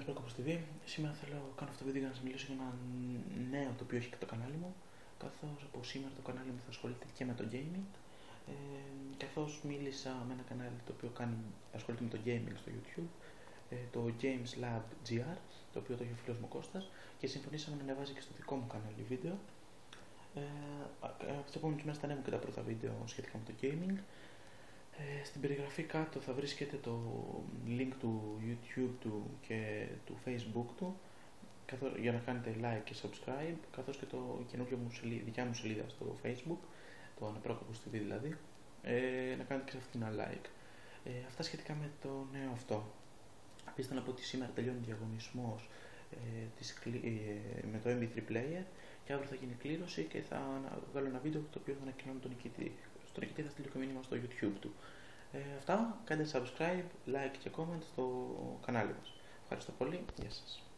Πρόκοπος TV. Σήμερα θέλω να κάνω αυτό το βίντεο για να σας μιλήσω για ένα νέο το οποίο έχει το κανάλι μου, καθώς από σήμερα το κανάλι μου θα ασχολείται και με το gaming, καθώς μίλησα με ένα κανάλι το οποίο ασχολείται με το gaming στο YouTube, το Games Lab GR, το οποίο το έχει ο φίλος μου Κώστας, και συμφωνήσαμε να ανεβάζει και στο δικό μου κανάλι βίντεο. Από τις επόμενες μέρες θα ανέβουν και τα πρώτα βίντεο σχετικά με το gaming. Στην περιγραφή κάτω θα βρίσκεται το link του YouTube του και του Facebook του, για να κάνετε like και subscribe, καθώς και το καινούργιο δικιά μου σελίδα στο Facebook, το Αναπρόκοπος TV δηλαδή, να κάνετε και σε αυτήν ένα like. Αυτά σχετικά με το νέο αυτό. Επίσης να πω ότι σήμερα τελειώνει διαγωνισμός με το MP3 player και αύριο θα γίνει κλήρωση και θα βγάλω ένα βίντεο το οποίο θα ανακοινώνω τον νικητή. Στον νικητή θα στείλω και μήνυμα στο YouTube του. Αυτά, κάντε subscribe, like και comment στο κανάλι μας. Ευχαριστώ πολύ, γεια σας.